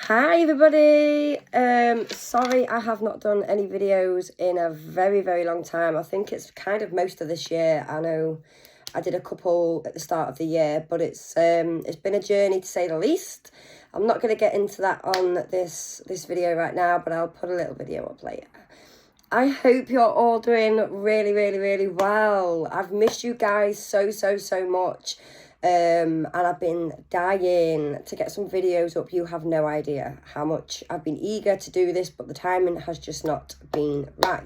Hi everybody, sorry I have not done any videos in a very long time. I think it's kind of most of this year. I know I did a couple at the start of the year, but it's been a journey to say the least. I'm not going to get into that on this video right now, but I'll put a little video up later. I hope you're all doing really well. I've missed you guys so much. And I've been dying to get some videos up. You have no idea how much I've been eager to do this, but the timing has just not been right.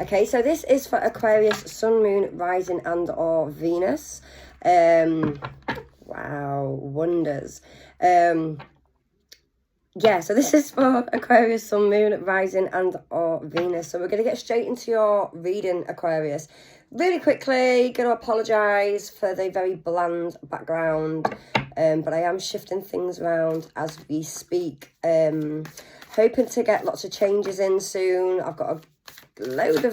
Okay, so this is for Aquarius, Sun, Moon, Rising and or Venus. Wow, wonders. Yeah, so this is for Aquarius, Sun, Moon, Rising and or Venus. So we're going to get straight into your reading, Aquarius. Really quickly, going to apologise for the very bland background, but I am shifting things around as we speak. Hoping to get lots of changes in soon. I've got a load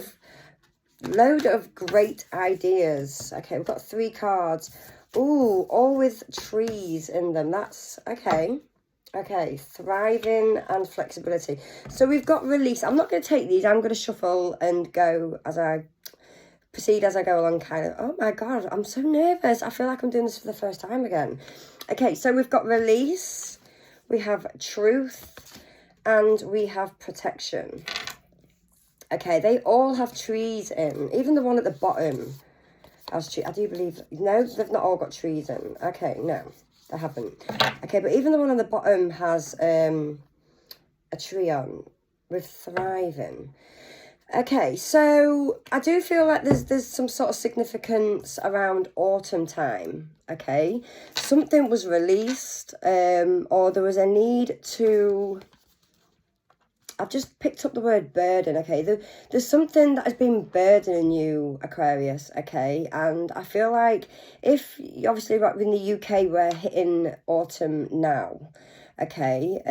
of great ideas. Okay, we've got 3 cards. Ooh, all with trees in them. That's okay. Okay, thriving and flexibility. So we've got release. I'm not going to take these. I'm going to shuffle and go as I proceed as I go along, kind of. Oh my god, I'm so nervous. I feel like I'm doing this for the first time again. Okay, so we've got release, we have truth, and we have protection. Okay, they all have trees in, even the one at the bottom has trees. I do believe, no, they've not all got trees in. Okay, no, they haven't. Okay, but even the one on the bottom has a tree on with thriving. Okay, so I do feel like there's some sort of significance around autumn time, okay? Something was released, or there was a need to... I've just picked up the word burden, okay? There's something that has been burdening you, Aquarius, okay? And I feel like if, obviously, like in the UK, we're hitting autumn now, okay?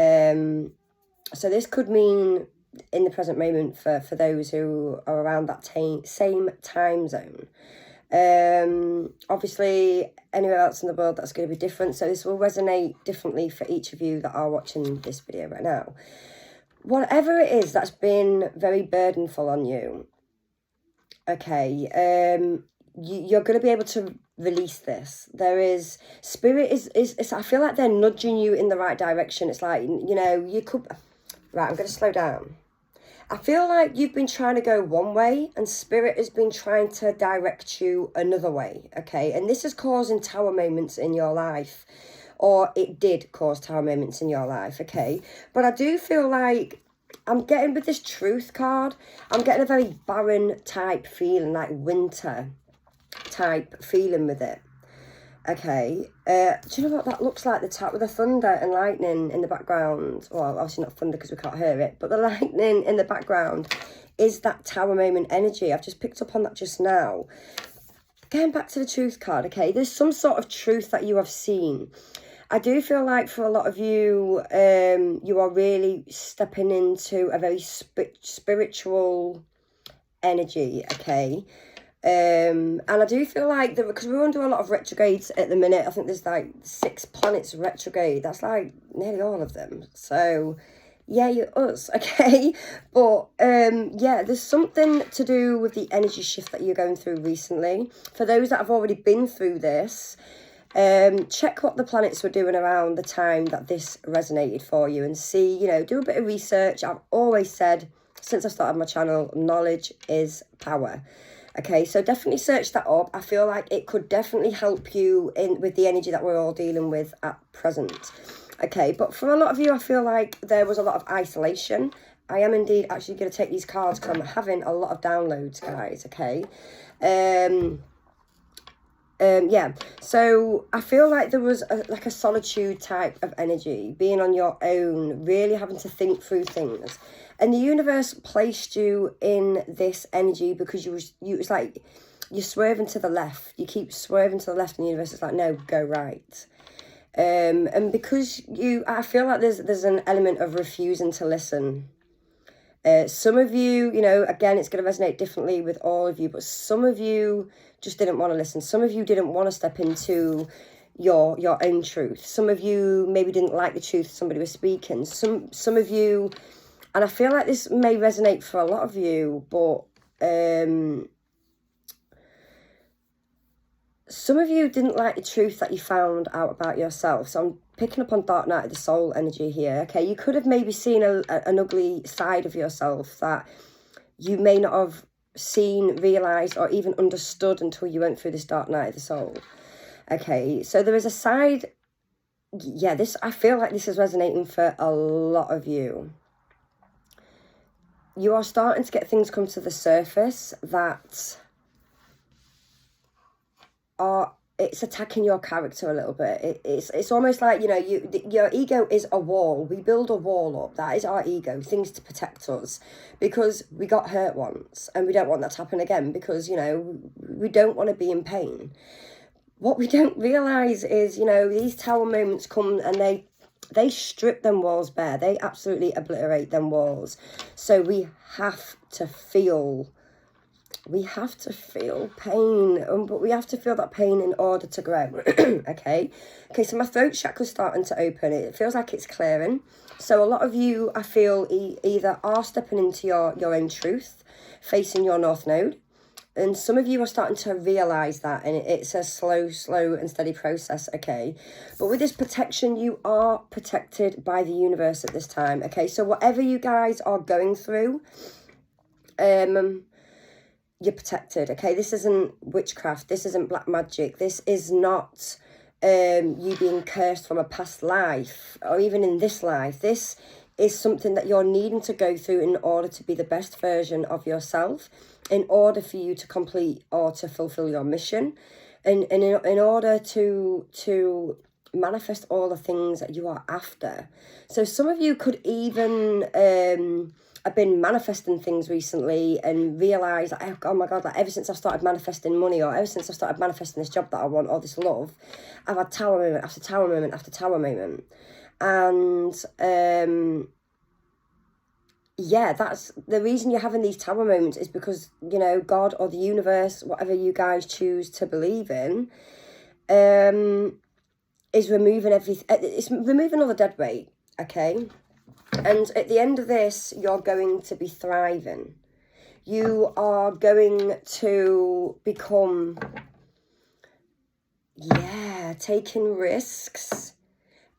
So this could mean... in the present moment for those who are around that same time zone. Obviously, anywhere else in the world, that's going to be different. So this will resonate differently for each of you that are watching this video right now. Whatever it is that's been very burdenful on you, okay, you're going to be able to release this. There is, spirit is I feel like they're nudging you in the right direction. It's like, you know, you could... Right, I'm going to slow down. I feel like you've been trying to go one way and spirit has been trying to direct you another way, okay? And this is causing tower moments in your life, or it did cause tower moments in your life, okay? But I do feel like I'm getting, with this truth card, I'm getting a very barren type feeling, like winter type feeling with it. Okay, do you know what that looks like? The tap with the thunder and lightning in the background. Well, obviously not thunder because we can't hear it, but the lightning in the background is that tower moment energy. I've just picked up on that just now. Going back to the truth card, okay, there's some sort of truth that you have seen. I do feel like for a lot of you, you are really stepping into a very spiritual energy, okay? And I do feel like, because we're under a lot of retrogrades at the minute, I think there's like 6 planets retrograde. That's like nearly all of them. So, yeah, you're us, okay? But, yeah, there's something to do with the energy shift that you're going through recently. For those that have already been through this, check what the planets were doing around the time that this resonated for you and see, you know, do a bit of research. I've always said, since I started my channel, knowledge is power. Okay, so definitely search that up. I feel like it could definitely help you in with the energy that we're all dealing with at present. Okay, but for a lot of you, I feel like there was a lot of isolation. I am indeed actually going to take these cards because I'm having a lot of downloads, guys, okay? Yeah, so I feel like there was like a solitude type of energy, being on your own, really having to think through things. And the universe placed you in this energy because it's like you're swerving to the left. You keep swerving to the left and the universe is like, no, go right. And because I feel like there's an element of refusing to listen. Some of you, you know, again, it's going to resonate differently with all of you, but some of you just didn't want to listen. Some of you didn't want to step into your own truth. Some of you maybe didn't like the truth somebody was speaking. Some of you, and I feel like this may resonate for a lot of you, but some of you didn't like the truth that you found out about yourself. So I'm picking up on Dark Night of the Soul energy here. Okay, you could have maybe seen an ugly side of yourself that you may not have seen, realised, or even understood until you went through this Dark Night of the Soul. Okay, so there is a side, yeah, I feel like this is resonating for a lot of you. You are starting to get things come to the surface that it's attacking your character a little bit. It's almost like, you know, your ego is a wall. We build a wall up. That is our ego, things to protect us, because we got hurt once and we don't want that to happen again, because, you know, we don't want to be in pain. What we don't realise is, you know, these tower moments come and they strip them walls bare. They absolutely obliterate them walls. So we have to feel pain, but we have to feel that pain in order to grow. Okay, so my throat chakra's starting to open. It feels like it's clearing. So a lot of you, I feel, either are stepping into your own truth, facing your North Node, and some of you are starting to realise that, and it's a slow and steady process, okay? But with this protection, you are protected by the universe at this time, okay? So whatever you guys are going through, you're protected, okay? This isn't witchcraft. This isn't black magic. This is not you being cursed from a past life or even in this life. This is something that you're needing to go through in order to be the best version of yourself, in order for you to complete or to fulfill your mission, and in order to manifest all the things that you are after. So some of you could even I've been manifesting things recently and realised, like, oh my God, like ever since I've started manifesting money, or ever since I've started manifesting this job that I want, or this love, I've had tower moment after tower moment after tower moment. And yeah, that's the reason you're having these tower moments, is because, you know, God or the universe, whatever you guys choose to believe in, is removing everything. It's removing all the dead weight, okay? And at the end of this, you're going to be thriving. You are going to become, taking risks.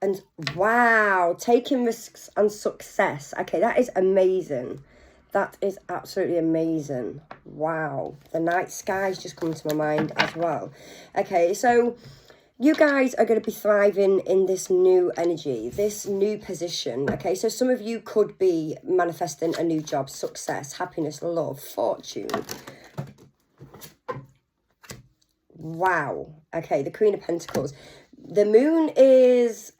And wow, taking risks and success. Okay, that is amazing. That is absolutely amazing. Wow. The night sky's just come to my mind as well. Okay, so you guys are going to be thriving in this new energy, this new position, okay? So some of you could be manifesting a new job, success, happiness, love, fortune. Wow. Okay, the Queen of Pentacles. The moon is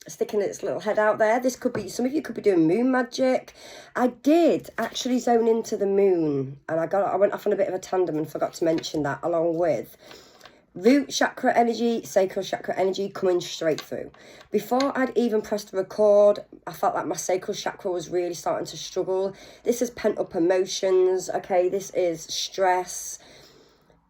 sticking its little head out there. This could be, some of you could be doing moon magic. I did actually zone into the moon, and I went off on a bit of a tandem and forgot to mention that, along with root chakra energy, sacral chakra energy coming straight through. Before I'd even pressed record, I felt like my sacral chakra was really starting to struggle. This is pent up emotions, okay? This is stress.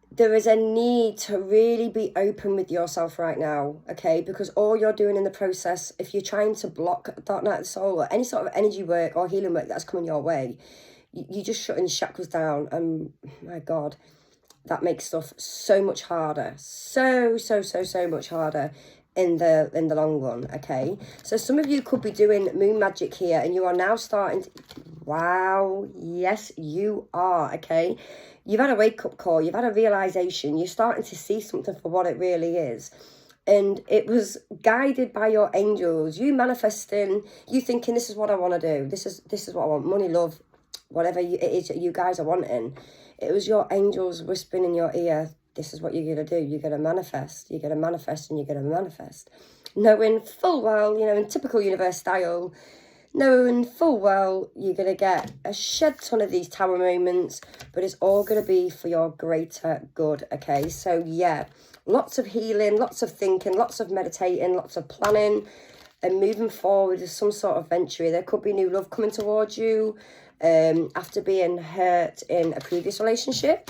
There is a need to really be open with yourself right now, okay? Because all you're doing in the process, if you're trying to block Dark Night of the Soul or any sort of energy work or healing work that's coming your way, you're just shutting chakras down, and my God, that makes stuff so much harder, so much harder in the long run, okay? So some of you could be doing moon magic here, and you are now starting to, wow, yes, you are, okay? You've had a wake-up call, you've had a realisation, you're starting to see something for what it really is. And it was guided by your angels, you manifesting, you thinking, this is what I want to do, this is what I want, money, love, whatever it is that you guys are wanting. It was your angels whispering in your ear, this is what you're going to do. You're going to manifest. You're going to manifest, and you're going to manifest. Knowing full well, you know, in typical universe style, knowing full well you're going to get a shed ton of these tower moments, but it's all going to be for your greater good, okay? So, yeah, lots of healing, lots of thinking, lots of meditating, lots of planning, and moving forward with some sort of venture. There could be new love coming towards you after being hurt in a previous relationship.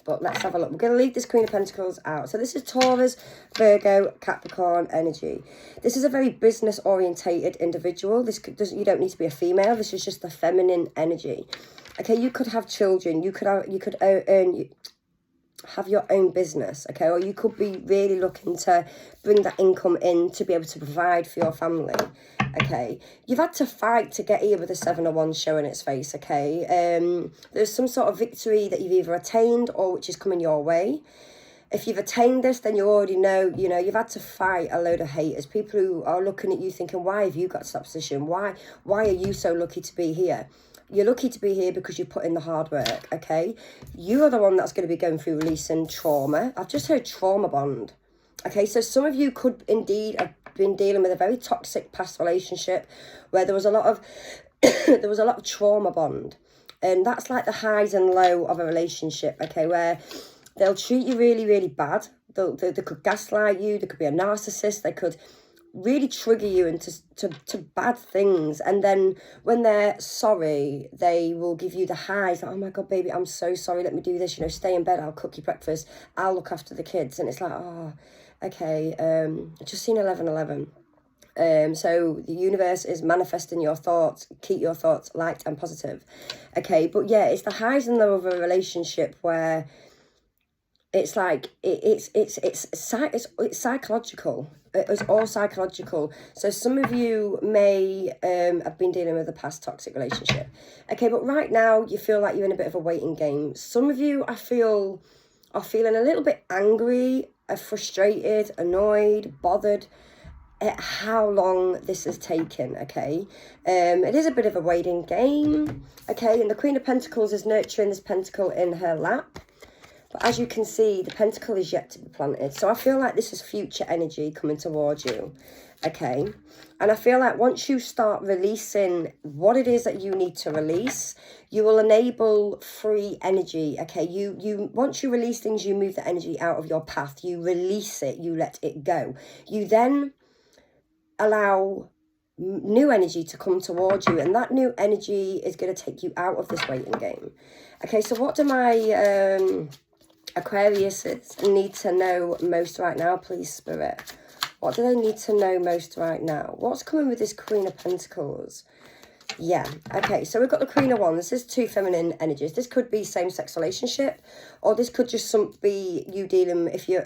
but let's have a look. We're going to leave this Queen of Pentacles out. So this is Taurus, Virgo, Capricorn energy. This is a very business orientated individual. You don't need to be a female. This is just the feminine energy. Okay, you could have children. You could have your own business, okay? Or you could be really looking to bring that income in to be able to provide for your family, okay? You've had to fight to get here with the 7 of Wands showing its face, okay? There's some sort of victory that you've either attained or which is coming your way. If you've attained this, then you already know, you've had to fight a load of haters. People who are looking at you thinking, why have you got to that position? Why are you so lucky to be here? You're lucky to be here because you put in the hard work, okay? You are the one that's going to be going through releasing trauma. I've just heard trauma bond. Okay, so some of you could indeed have been dealing with a very toxic past relationship where there was a lot of trauma bond. And that's like the highs and low of a relationship, okay, where they'll treat you really, really bad. They could gaslight you. They could be a narcissist. They could really trigger you into bad things, and then when they're sorry, they will give you the highs, like, oh my god baby, I'm so sorry, let me do this, stay in bed, I'll cook you breakfast, I'll look after the kids. And it's like, oh, okay, just seen 1111. So the universe is manifesting your thoughts. Keep your thoughts light and positive, okay? But yeah, it's the highs and lows of a relationship where it's like it's psychological. It's all psychological. So some of you may have been dealing with a past toxic relationship, okay? But right now you feel like you're in a bit of a waiting game. Some of you, I feel, are feeling a little bit angry, frustrated, annoyed, bothered at how long this has taken, okay? It is a bit of a waiting game, okay? And the Queen of Pentacles is nurturing this pentacle in her lap. But as you can see, the pentacle is yet to be planted. So I feel like this is future energy coming towards you, okay? And I feel like once you start releasing what it is that you need to release, you will enable free energy, okay? Once you release things, you move the energy out of your path. You release it. You let it go. You then allow new energy to come towards you, and that new energy is going to take you out of this waiting game. Okay, so what do my Aquariuses need to know most right now, please, Spirit? What do they need to know most right now? What's coming with this Queen of Pentacles? Yeah, okay, so we've got the Queen of Wands. This is two feminine energies. This could be same-sex relationship, or this could just be you dealing, if you're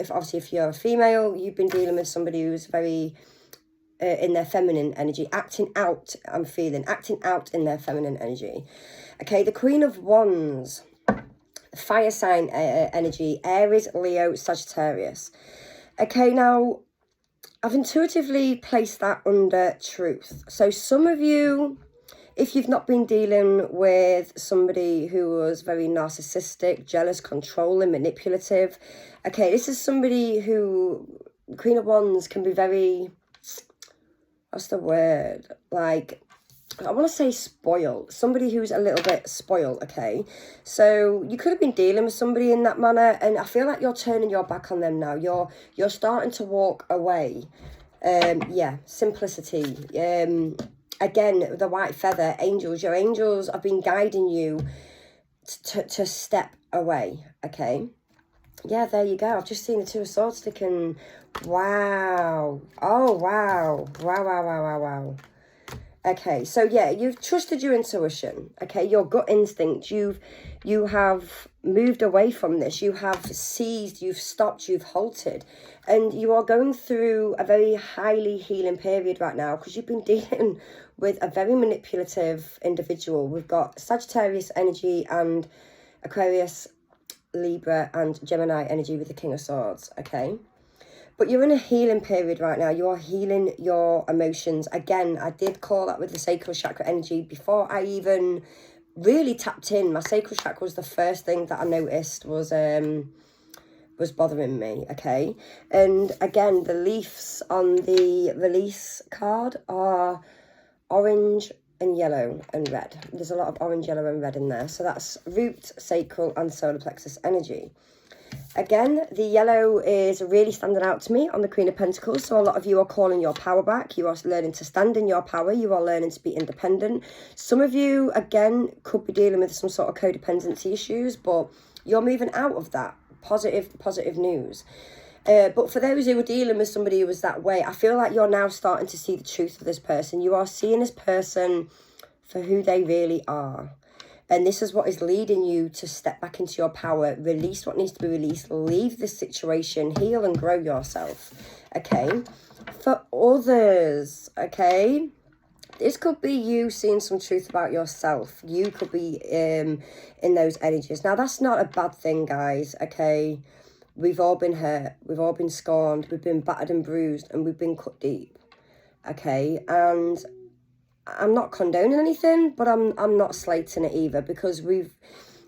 a female, you've been dealing with somebody who's very in their feminine energy, acting out in their feminine energy. Okay, the Queen of Wands, fire sign energy, Aries, Leo, Sagittarius. Okay, now I've intuitively placed that under truth. So some of you, if you've not been dealing with somebody who was very narcissistic, jealous, controlling, manipulative, okay, this is somebody who, Queen of Wands can be very, what's the word? Like, I want to say spoiled. Somebody who's a little bit spoiled, okay? So you could have been dealing with somebody in that manner, and I feel like you're turning your back on them now. You're starting to walk away. Yeah, simplicity. Again, the white feather, angels. Your angels have been guiding you to step away, okay? Yeah, there you go. I've just seen the Two of Swords sticking. Wow. Oh, wow. Wow. Okay, so yeah, you've trusted your intuition, okay, your gut instinct. You have moved away from this. You have seized, you've stopped, you've halted. And you are going through a very highly healing period right now because you've been dealing with a very manipulative individual. We've got Sagittarius energy and Aquarius, Libra and Gemini energy with the King of Swords, okay? But you're in a healing period right now. You are healing your emotions. Again, I did call that with the sacral chakra energy before I even really tapped in. My sacral chakra was the first thing that I noticed was bothering me, okay? And again, the leaves on the release card are orange and yellow and red. There's a lot of orange, yellow and red in there. So that's root, sacral and solar plexus energy. Again, the yellow is really standing out to me on the Queen of Pentacles. So a lot of you are calling your power back. You are learning to stand in your power. You are learning to be independent. Some of you, again, could be dealing with some sort of codependency issues. But You're moving out of that. Positive news. But for those who are dealing with somebody who was that way, I feel like you're now starting to see the truth of this person. You are seeing this person for who they really are. And this is what is leading you to step back into your power, release what needs to be released, leave this situation, heal and grow yourself, okay? For others, okay? This could be you seeing some truth about yourself. You could be in those energies. Now, that's not a bad thing, guys, okay? We've all been hurt. We've all been scorned. We've been battered and bruised, and we've been cut deep, okay? And I'm not condoning anything, but I'm not slating it either, because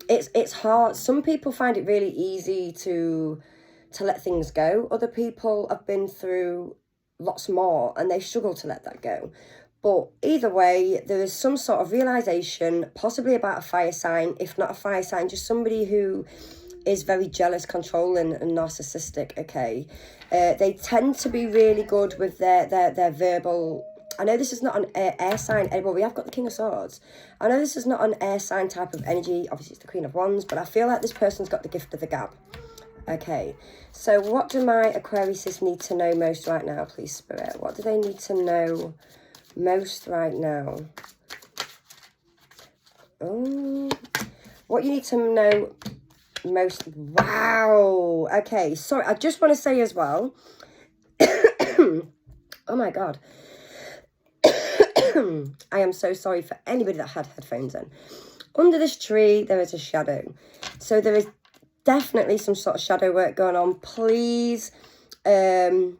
it's hard. Some people find it really easy to let things go. Other people have been through lots more, and they struggle to let that go. But either way, there is some sort of realization, possibly about a fire sign, if not a fire sign, just somebody who is very jealous, controlling, and narcissistic, okay? They tend to be really good with their verbal... I know this is not an air sign. Well, we have got the King of Swords. I know this is not an air sign type of energy. Obviously, it's the Queen of Wands, but I feel like this person's got the gift of the gab. Okay, so what do my Aquariuses need to know most right now, please, Spirit? What do they need to know most right now? Oh, what you need to know most. Wow. Okay, sorry, I just want to say as well. Oh my God. I am so sorry for anybody that had headphones in. Under this tree, there is a shadow. So there is definitely some sort of shadow work going on. Please go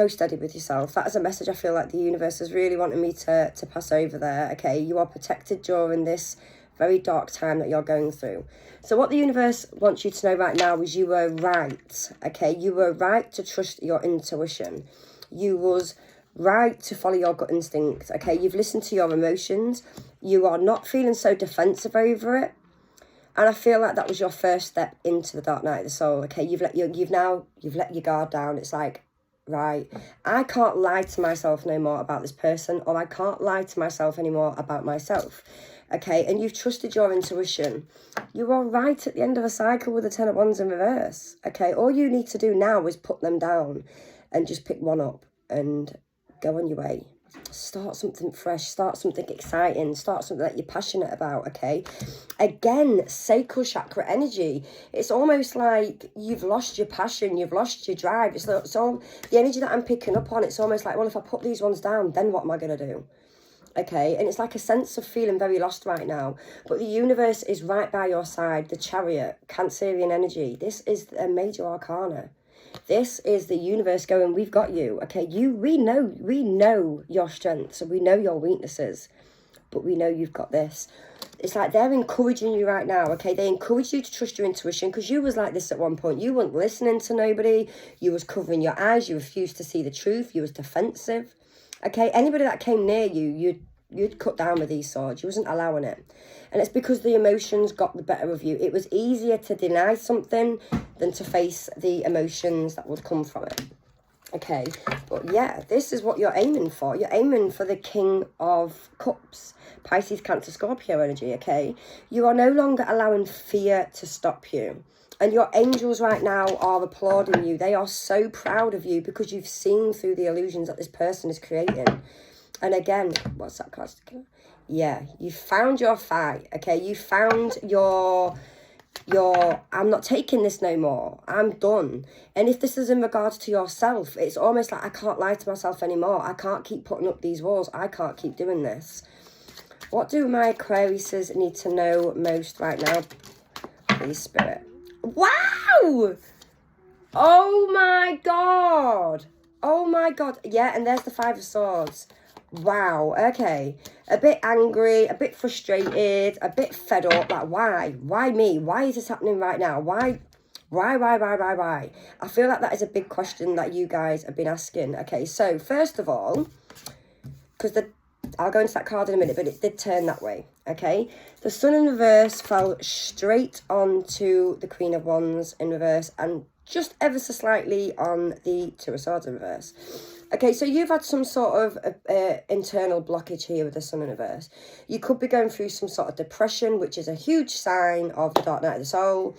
steady with yourself. That is a message I feel like the universe is really wanting me to pass over there. Okay, you are protected during this very dark time that you're going through. So what the universe wants you to know right now is you were right. Okay, you were right to trust your intuition. You was right to follow your gut instinct. Okay, you've listened to your emotions. You are not feeling so defensive over it. And I feel like that was your first step into the dark night of the soul. Okay, you've let your guard down. It's like, right, I can't lie to myself no more about this person, or I can't lie to myself anymore about myself. Okay, and you've trusted your intuition. You are right at the end of a cycle with the Ten of Wands in reverse. Okay, all you need to do now is put them down and just pick one up and go on your way. Start something fresh, start something exciting, start something that you're passionate about, okay? Again, sacral chakra energy. It's almost like you've lost your passion, you've lost your drive. It's all the energy that I'm picking up on. It's almost like, well, if I put these ones down, then what am I going to do? Okay, and it's like a sense of feeling very lost right now. But the universe is right by your side. The Chariot, Cancerian energy. This is a major arcana. This is the universe going, we've got you. Okay, we know your strengths, and we know your weaknesses, but we know you've got this. It's like they're encouraging you right now, okay? They encourage you to trust your intuition, because you was like this at one point. You weren't listening to nobody. You was covering your eyes. You refused to see the truth. You was defensive. Okay, anybody that came near you, you'd cut down with these swords. You wasn't allowing it. And it's because the emotions got the better of you. It was easier to deny something than to face the emotions that would come from it. Okay, but yeah, this is what you're aiming for. You're aiming for the King of Cups, Pisces, Cancer, Scorpio energy, okay? You are no longer allowing fear to stop you. And your angels right now are applauding you. They are so proud of you because you've seen through the illusions that this person is creating. And again, what's that card? Yeah, you found your fight, okay? You found your I'm not taking this no more. I'm done. And if this is in regards to yourself, it's almost like I can't lie to myself anymore. I can't keep putting up these walls. I can't keep doing this. What do my Aquariuses need to know most right now? Please, Spirit. Wow! Oh my God. Oh my God. Yeah, and there's the Five of Swords. Wow, okay. A bit angry, a bit frustrated, a bit fed up. Like, why? Why me? Why is this happening right now? Why? I feel like that is a big question that you guys have been asking. Okay, so first of all, because I'll go into that card in a minute, but it did turn that way, okay? The Sun in reverse fell straight onto the Queen of Wands in reverse and just ever so slightly on the Two of Swords in reverse. Okay, so you've had some sort of internal blockage here with the Sun in reverse. You could be going through some sort of depression, which is a huge sign of the dark night of the soul.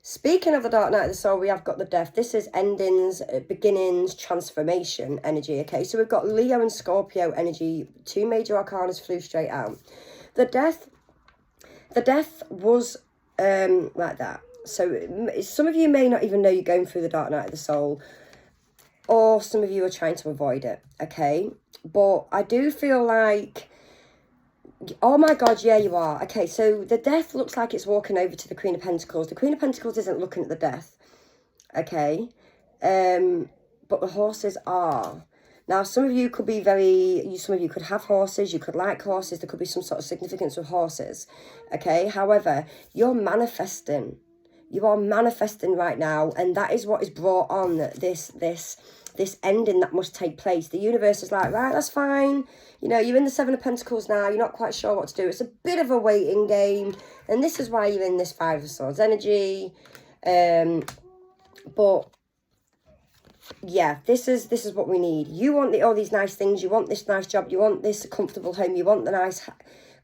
Speaking of the dark night of the soul, we have got the death. This is endings, beginnings, transformation energy. Okay, so we've got Leo and Scorpio energy. 2 major arcanas flew straight out. The death was like that. So some of you may not even know you're going through the dark night of the soul, or some of you are trying to avoid it, okay? But I do feel like, oh my God, yeah, you are. Okay, so the death looks like it's walking over to the Queen of Pentacles. The Queen of Pentacles isn't looking at the death, okay? But the horses are. Now, some of you could be some of you could have horses, you could like horses, there could be some sort of significance with horses, okay? However, you're manifesting. You are manifesting right now, and that is what is brought on this ending that must take place. The universe is like, right, that's fine. You know, you're in the 7 of Pentacles now. You're not quite sure what to do. It's a bit of a waiting game, and this is why you're in this 5 of Swords energy. But yeah, this is what we need. You want all these nice things. You want this nice job. You want this comfortable home. You want the nice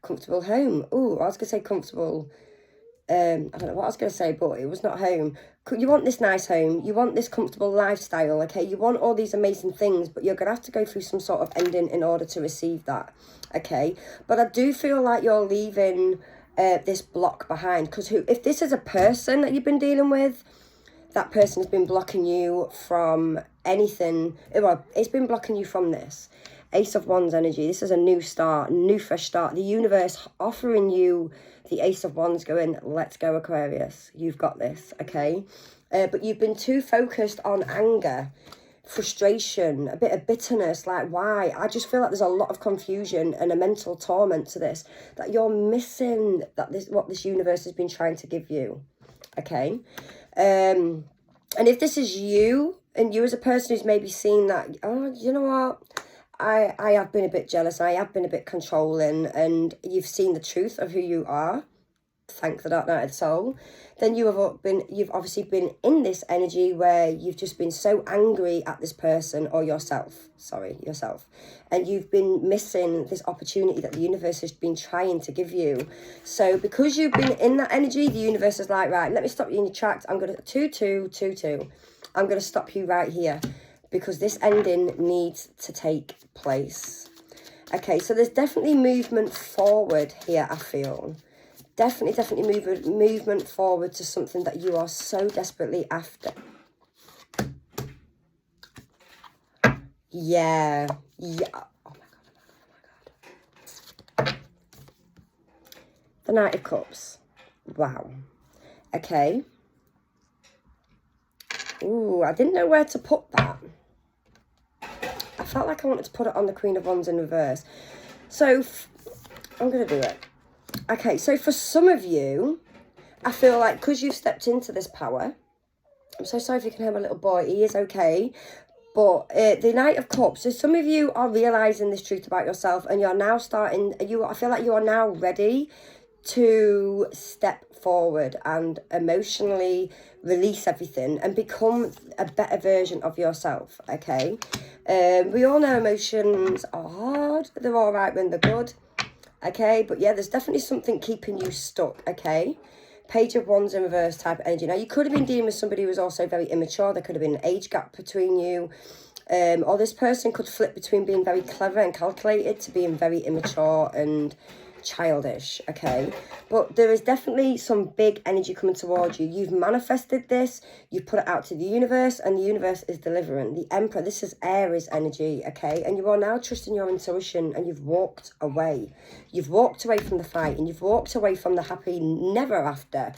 comfortable home. Ooh, I was gonna say comfortable. I don't know what I was going to say, but it was not home. You want this nice home. You want this comfortable lifestyle, okay? You want all these amazing things, but you're going to have to go through some sort of ending in order to receive that, okay? But I do feel like you're leaving this block behind, because if this is a person that you've been dealing with, that person has been blocking you from anything. Well, it's been blocking you from this. Ace of Wands energy. This is a new start, new fresh start. The universe offering you the Ace of Wands, going, let's go, Aquarius. You've got this, okay? But you've been too focused on anger, frustration, a bit of bitterness. Like, why? I just feel like there's a lot of confusion and a mental torment to this, that you're missing what this universe has been trying to give you, okay? And if this is you, and you as a person who's maybe seen that, oh, you know what? I have been a bit jealous, I have been a bit controlling, and you've seen the truth of who you are, thank the dark night of the soul, then you've obviously been in this energy where you've just been so angry at this person, or yourself, and you've been missing this opportunity that the universe has been trying to give you. So because you've been in that energy, the universe is like, right, let me stop you in your tracks. I'm going to 2-2-2-2. I'm going to stop you right here, because this ending needs to take place. Okay, so there's definitely movement forward here, I feel. Definitely movement forward to something that you are so desperately after. Yeah. Oh my God. The Knight of Cups. Wow. Okay. Ooh, I didn't know where to put that. I felt like I wanted to put it on the Queen of Wands in reverse. So, I'm going to do it. Okay, so for some of you, I feel like because you've stepped into this power, I'm so sorry if you can hear my little boy, he is okay. But the Knight of Cups, so some of you are realising this truth about yourself, and you're now I feel like you are now ready to step forward and emotionally release everything and become a better version of yourself, okay? We all know emotions are hard. They're all right when they're good, okay? But yeah, there's definitely something keeping you stuck, okay? Page of Wands in reverse type of energy. Now, you could have been dealing with somebody who was also very immature. There could have been an age gap between you. Or this person could flip between being very clever and calculated to being very immature and childish, okay? But there is definitely some big energy coming towards you. You've manifested this, you've put it out to the universe, and the universe is delivering. The Emperor, this is Aries energy, okay? And you are now trusting your intuition, and you've walked away. You've walked away from the fight, and you've walked away from the happy never after.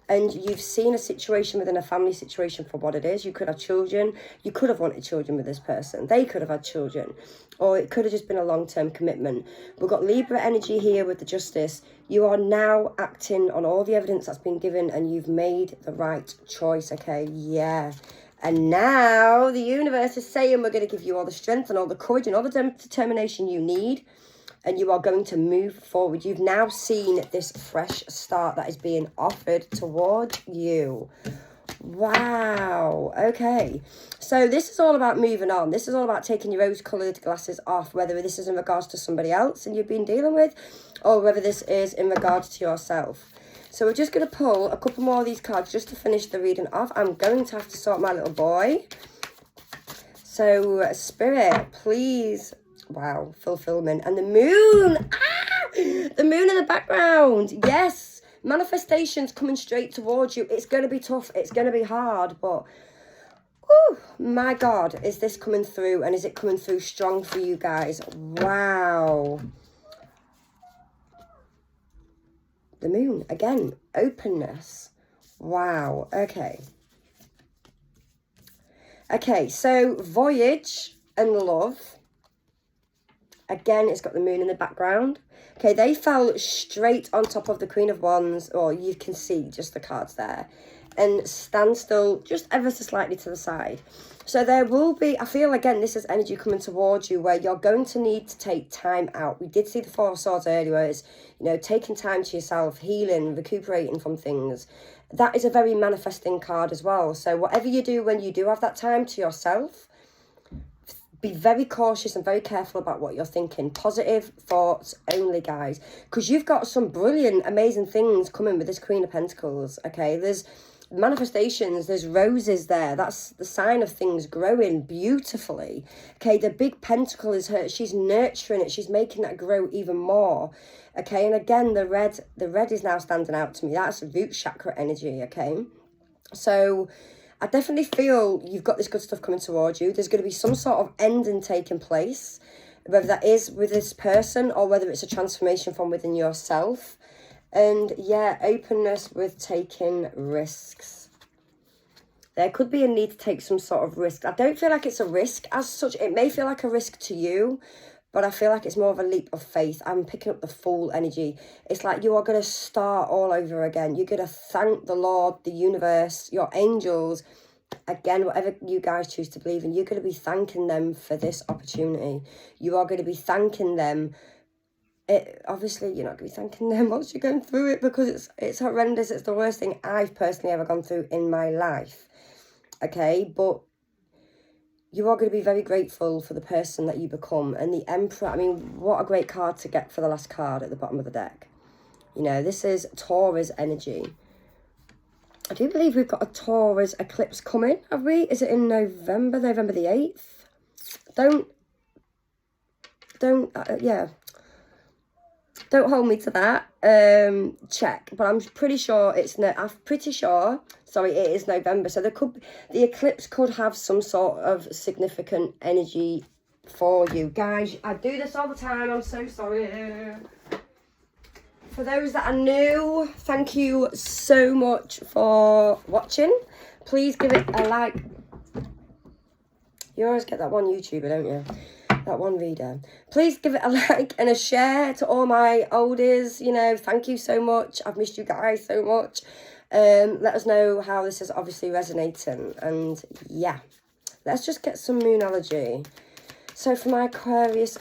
And you've seen a situation within a family situation for what it is. You could have children. You could have wanted children with this person. They could have had children. Or it could have just been a long-term commitment. We've got Libra energy here with the Justice. You are now acting on all the evidence that's been given, and you've made the right choice, okay? Yeah. And now the universe is saying we're going to give you all the strength and all the courage and all the determination you need. And you are going to move forward. You've now seen this fresh start that is being offered toward you. Wow. Okay. So this is all about moving on. This is all about taking your rose-coloured glasses off, whether this is in regards to somebody else and you've been dealing with, or whether this is in regards to yourself. So we're just going to pull a couple more of these cards just to finish the reading off. I'm going to have to sort my little boy. So, Spirit, please. Wow, fulfillment. And the moon. Ah! The moon in the background. Yes. Manifestations coming straight towards you. It's going to be tough. It's going to be hard. But, oh my God, is this coming through? And is it coming through strong for you guys? Wow. The moon. Again, openness. Wow. Okay. Okay, so voyage and love. Again, it's got the moon in the background. Okay, they fell straight on top of the Queen of Wands, or you can see just the cards there, and stand still just ever so slightly to the side. So there will be, I feel again, this is energy coming towards you where you're going to need to take time out. We did see the Four of Swords earlier, where it's, you know, taking time to yourself, healing, recuperating from things. That is a very manifesting card as well. So whatever you do when you do have that time to yourself, be very cautious and very careful about what you're thinking. Positive thoughts only, guys. Because you've got some brilliant, amazing things coming with this Queen of Pentacles, okay? There's manifestations, there's roses there. That's the sign of things growing beautifully. Okay, the big pentacle is her. She's nurturing it. She's making that grow even more. Okay, and again, the red is now standing out to me. That's root chakra energy, okay? So I definitely feel you've got this good stuff coming towards you. There's going to be some sort of ending taking place, whether that is with this person or whether it's a transformation from within yourself. And yeah, openness with taking risks. There could be a need to take some sort of risk. I don't feel like it's a risk as such. It may feel like a risk to you, but I feel like it's more of a leap of faith. I'm picking up the Fool energy. It's like you are going to start all over again. You're going to thank the Lord, the universe, your angels. Again, whatever you guys choose to believe in, you're going to be thanking them for this opportunity. You are going to be thanking them. Obviously, you're not going to be thanking them whilst you're going through it because it's horrendous. It's the worst thing I've personally ever gone through in my life. Okay, but you are going to be very grateful for the person that you become. And the Emperor, I mean, what a great card to get for the last card at the bottom of the deck. You know, this is Taurus energy. I do believe we've got a Taurus eclipse coming, have we? Is it in November the 8th? Yeah. Don't hold me to that. Check. But I'm pretty sure it is November. So the eclipse could have some sort of significant energy for you. Guys, I do this all the time. I'm so sorry. For those that are new, thank you so much for watching. Please give it a like. You always get that one YouTuber, don't you? That one reader. Please give it a like and a share to all my oldies. You know, thank you so much. I've missed you guys so much. Let us know how this is obviously resonating. And yeah, let's just get some moonology. So for my Aquarius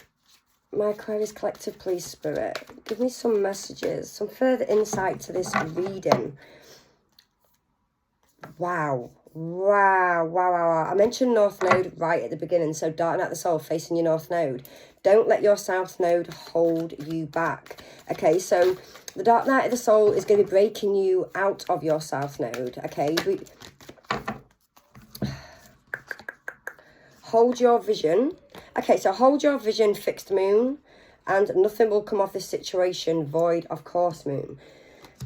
collective, please, Spirit, give me some messages, some further insight to this reading. Wow. I mentioned North Node right at the beginning. So darting out the soul, facing your North Node. Don't let your South Node hold you back. Okay, so the dark night of the soul is going to be breaking you out of your South Node. Okay, hold your vision. Okay, so hold your vision, fixed moon, and nothing will come of this situation, void of course moon.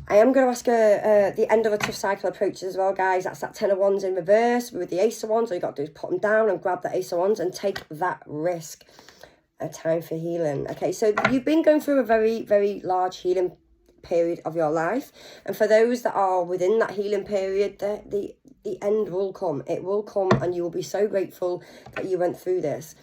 I am going to ask the end of a tough cycle approaches as well, guys. That's that 10 of Wands in reverse with the Ace of Wands. All you got to do is put them down and grab the Ace of Wands and take that risk. A time for healing. Okay, so you've been going through a very, very large healing period of your life. And for those that are within that healing period, the end will come. It will come and you will be so grateful that you went through this.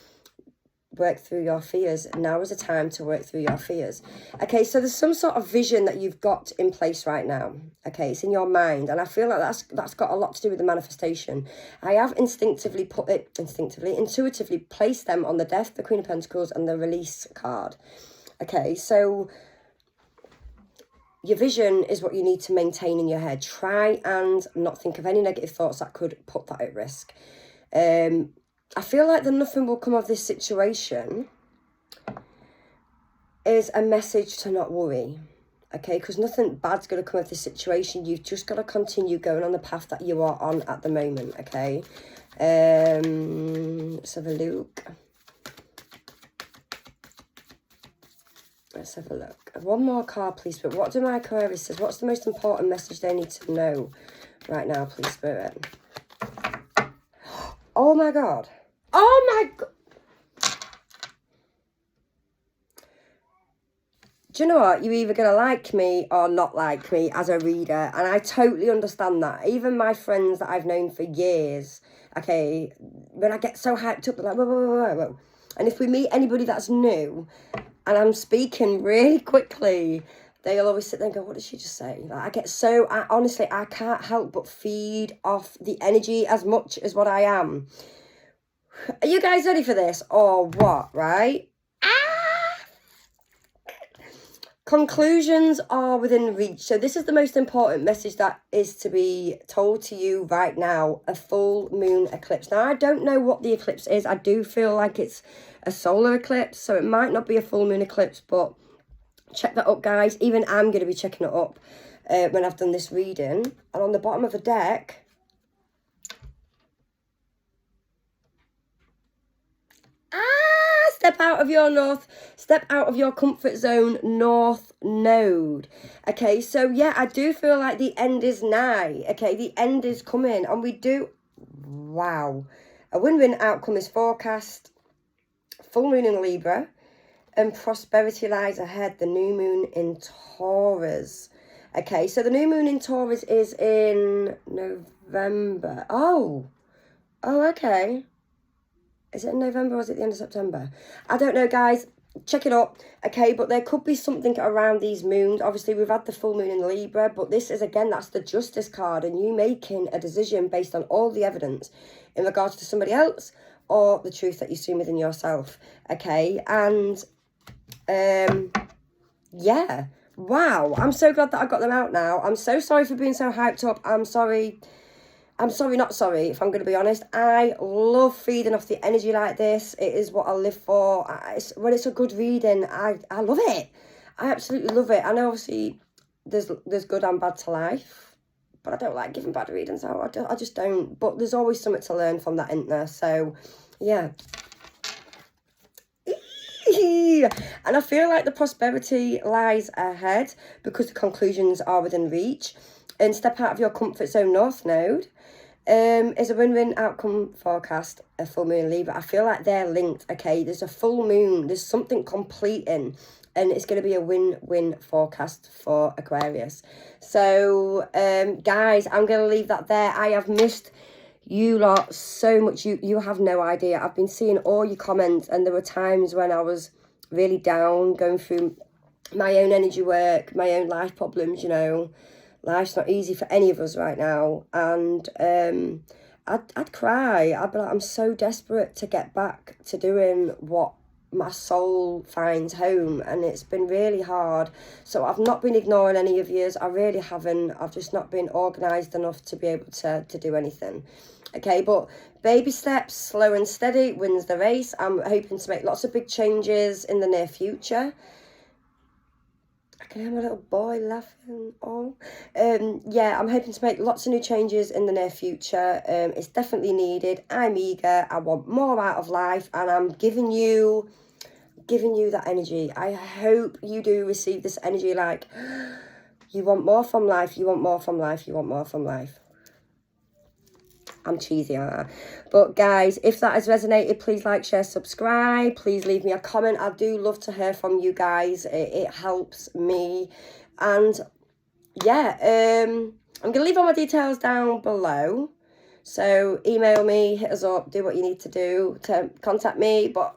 Work through your fears. Now is the time to work through your fears. Okay, so there's some sort of vision that you've got in place right now. Okay, it's in your mind, and I feel like that's got a lot to do with the manifestation. I have intuitively placed them on the Death, the Queen of Pentacles, and the Release card. Okay, so your vision is what you need to maintain in your head. Try and not think of any negative thoughts that could put that at risk. I feel like the nothing will come of this situation is a message to not worry, okay? Because nothing bad's going to come of this situation. You've just got to continue going on the path that you are on at the moment, okay? Let's have a look. Let's have a look. One more card, please. But what do my Aquarius says? What's the most important message they need to know right now, please, Spirit? Oh, my God. Oh, my God. Do you know what? You're either going to like me or not like me as a reader. And I totally understand that. Even my friends that I've known for years, okay, when I get so hyped up, they're like, whoa, whoa, whoa, whoa. And if we meet anybody that's new and I'm speaking really quickly, they'll always sit there and go, what did she just say? Like, I get so, honestly, I can't help but feed off the energy as much as what I am. Are you guys ready for this or what, right? Conclusions are within reach. So this is the most important message that is to be told to you right now. A full moon eclipse. Now, I don't know what the eclipse is. I do feel like it's a solar eclipse. So it might not be a full moon eclipse. But check that up, guys. Even I'm going to be checking it up when I've done this reading. And on the bottom of the deck, step out of your comfort zone, North Node. Okay, so yeah, I do feel like the end is nigh. Okay, the end is coming, and we do, wow. A win-win outcome is forecast. Full moon in Libra, and prosperity lies ahead. The new moon in Taurus. Okay, so the new moon in Taurus is in November. Oh, okay. Is it in November or is it the end of September? I don't know, guys. Check it up. Okay, but there could be something around these moons. Obviously, we've had the full moon in Libra, but this is, again, that's the Justice card, and you making a decision based on all the evidence in regards to somebody else or the truth that you see within yourself. Okay, and yeah. Wow, I'm so glad that I got them out now. I'm so sorry for being so hyped up. I'm sorry, not sorry, if I'm going to be honest. I love feeding off the energy like this. It is what I live for. When it's a good reading, I love it. I absolutely love it. I know, obviously, there's good and bad to life, but I don't like giving bad readings out. I just don't. But there's always something to learn from that, isn't there? So, yeah. And I feel like the prosperity lies ahead because the conclusions are within reach. And step out of your comfort zone, North Node. Is a win-win outcome forecast, a full moon in Libra. I feel like they're linked, okay? There's a full moon, there's something completing, and it's going to be a win-win forecast for Aquarius. So, guys, I'm going to leave that there. I have missed you lot so much. You have no idea. I've been seeing all your comments, and there were times when I was really down, going through my own energy work, my own life problems, you know. Life's not easy for any of us right now, and I'd cry. I'd be like, I'm so desperate to get back to doing what my soul finds home, and it's been really hard. So I've not been ignoring any of yous. I really haven't. I've just not been organised enough to be able to do anything. Okay, but baby steps, slow and steady wins the race. I'm hoping to make lots of big changes in the near future. I can hear my little boy laughing. Oh, yeah, I'm hoping to make lots of new changes in the near future. It's definitely needed. I'm eager. I want more out of life, and I'm giving you that energy. I hope you do receive this energy. Like, you want more from life. You want more from life. You want more from life. I'm cheesy, aren't I? But guys, if that has resonated, please like, share, subscribe. Please leave me a comment. I do love to hear from you guys. It helps me. And yeah, I'm going to leave all my details down below. So email me, hit us up, do what you need to do to contact me. But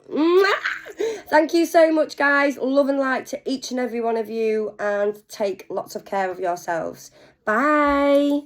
thank you so much, guys. Love and light to each and every one of you. And take lots of care of yourselves. Bye.